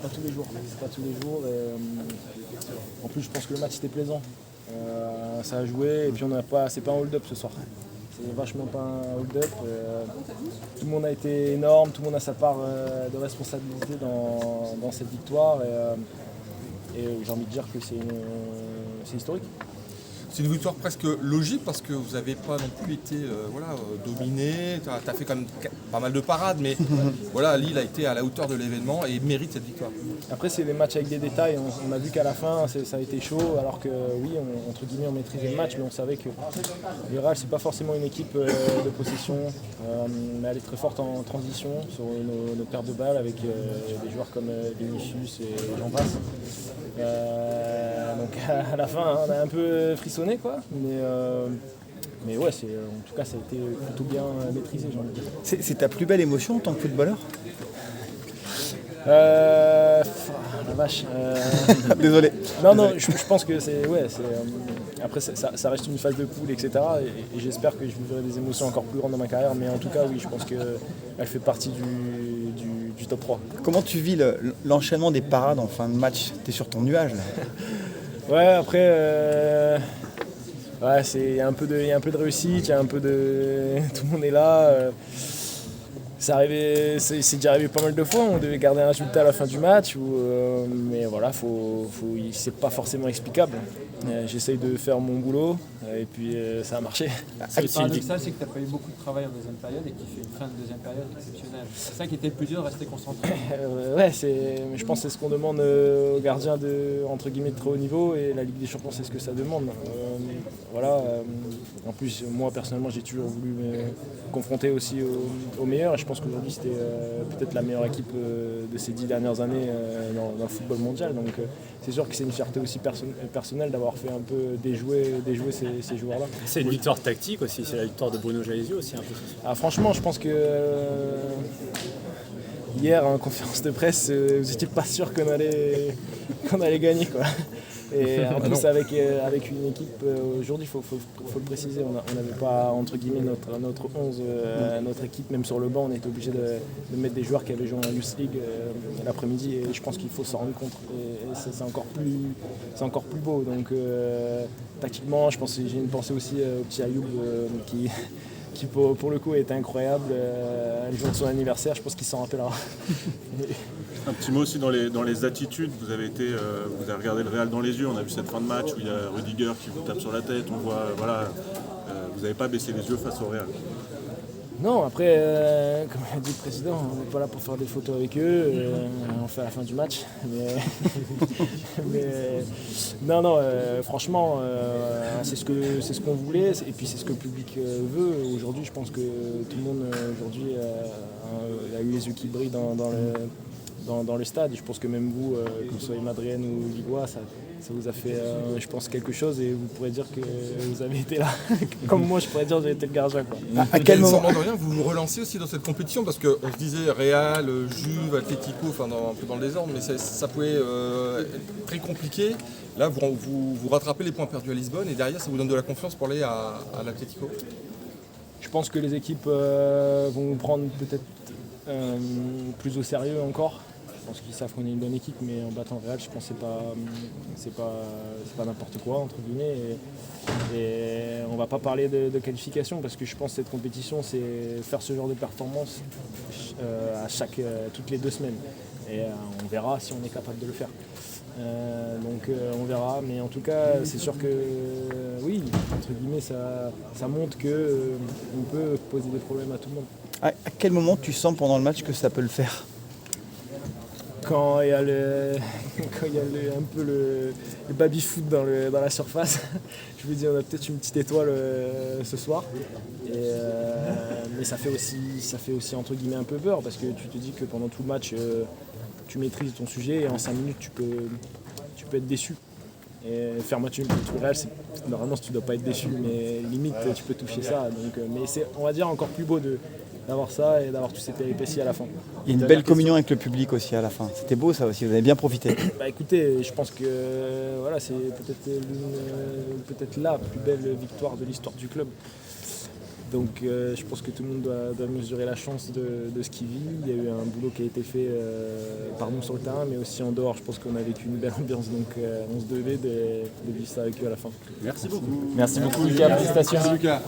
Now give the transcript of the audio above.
Pas tous les jours. Pas tous les jours. En plus, je pense que le match était plaisant. Ça a joué et puis c'est pas un hold-up ce soir. C'est vachement pas un hold-up. Tout le monde a été énorme, tout le monde a sa part de responsabilité dans cette victoire. Et j'ai envie de dire que c'est historique. C'est une victoire presque logique parce que vous n'avez pas non plus été dominé. Tu as fait quand même pas mal de parades, mais voilà, Lille a été à la hauteur de l'événement et mérite cette victoire. Après, c'est des matchs avec des détails. On a vu qu'à la fin, ça a été chaud, alors que oui, entre guillemets, on maîtrisait le match, mais on savait que le Real, c'est pas forcément une équipe de possession, mais elle est très forte en transition sur nos paires de balles avec des joueurs comme Vinicius et j'en passe. Donc à la fin, on a un peu frissonné, quoi. Mais ouais, en tout cas, ça a été plutôt bien maîtrisé, j'ai envie de dire. C'est ta plus belle émotion en tant que footballeur? La vache. Désolé. Non, je pense que après, ça reste une phase de poule, etc. Et j'espère que je vivrai des émotions encore plus grandes dans ma carrière. Mais en tout cas, oui, je pense qu'elle fait partie du top 3. Comment tu vis l'enchaînement des parades en fin de match? T'es sur ton nuage là. Ouais, après, il y a un peu de réussite, il y a un peu de... Tout le monde est là. C'est déjà arrivé pas mal de fois, on devait garder un résultat à la fin du match, mais voilà, c'est pas forcément explicable. J'essaye de faire mon boulot et puis ça a marché. Le paradoxal, c'est que tu n'as pas eu beaucoup de travail en deuxième période et que tu fais une fin de deuxième période exceptionnelle. C'est ça qui était le plus dur, de rester concentré. Je pense que c'est ce qu'on demande aux gardiens entre guillemets de très haut niveau et la Ligue des Champions, c'est ce que ça demande. En plus, moi personnellement, j'ai toujours voulu me confronter aussi aux meilleurs. Et je pense qu'aujourd'hui, c'était peut-être la meilleure équipe de ces 10 dernières années dans le football mondial. Donc c'est sûr que c'est une fierté aussi personnelle d'avoir fait un peu déjouer ces joueurs-là. C'est une victoire tactique aussi, c'est la victoire de Bruno Genesio aussi un peu. Ah, franchement, je pense que hier en conférence de presse, vous n'étiez pas sûr qu'on allait gagner, quoi. Et en plus avec une équipe, aujourd'hui, il faut le préciser, on n'avait pas entre guillemets notre 11, notre équipe, même sur le banc, on était obligé de mettre des joueurs qui avaient joué en Youth League l'après-midi, et je pense qu'il faut s'en rendre compte. Et c'est encore plus beau. Donc tactiquement, je pense que j'ai une pensée aussi au petit Ayoub qui pour le coup était incroyable. Le jour de son anniversaire, je pense qu'il s'en rappellera. Un petit mot aussi dans les attitudes. Vous avez regardé le Real dans les yeux. On a vu cette fin de match où il y a Rudiger qui vous tape sur la tête. On voit, vous n'avez pas baissé les yeux face au Real. Non, après, comme a dit le président, on n'est pas là pour faire des photos avec eux. On fait à la fin du match. Franchement, c'est ce qu'on voulait et puis c'est ce que le public veut. Aujourd'hui, je pense que tout le monde aujourd'hui a eu les yeux qui brillent dans le stade. Et je pense que même vous, que vous soyez madrienne ou lillois, ça vous a fait, je pense, quelque chose et vous pourrez dire que vous avez été là. Comme moi, je pourrais dire que j'ai été le gardien, quoi. À quel moment de rien, vous vous relancez aussi dans cette compétition parce qu'on se disait Real, Juve, Atlético, un peu dans le désordre, mais ça pouvait être très compliqué. Là, vous rattrapez les points perdus à Lisbonne et derrière, ça vous donne de la confiance pour aller à l'Atlético. Je pense que les équipes vont nous prendre peut-être plus au sérieux encore. Je pense qu'ils savent qu'on est une bonne équipe, mais en battant le Real, je pense que c'est pas n'importe quoi, entre guillemets. Et on va pas parler de qualification parce que je pense que cette compétition, c'est faire ce genre de performance toutes les 2 semaines. Et on verra si on est capable de le faire. On verra, mais en tout cas, c'est sûr que oui, entre guillemets, ça montre qu'on peut poser des problèmes à tout le monde. À quel moment tu sens pendant le match que ça peut le faire? Quand il y a un peu le baby-foot dans la surface, je me dis on a peut-être une petite étoile ce soir. Mais ça fait aussi entre guillemets un peu peur parce que tu te dis que pendant tout le match tu maîtrises ton sujet et en 5 minutes tu peux être déçu. Et faire match nul contre le Real, normalement tu ne dois pas être déçu, mais limite tu peux toucher ça. Mais c'est, on va dire, encore plus beau d'avoir ça et d'avoir toutes ces péripéties à la fin. Il y a une belle communion avec le public aussi à la fin. C'était beau ça aussi, vous avez bien profité. Écoutez, je pense que c'est peut-être la plus belle victoire de l'histoire du club. Donc je pense que tout le monde doit mesurer la chance de ce qu'il vit. Il y a eu un boulot qui a été fait par nous sur le terrain, mais aussi en dehors. Je pense qu'on a vécu une belle ambiance, donc on se devait de vivre ça avec eux à la fin. Merci beaucoup. Merci beaucoup Lucas, félicitations. Lucas.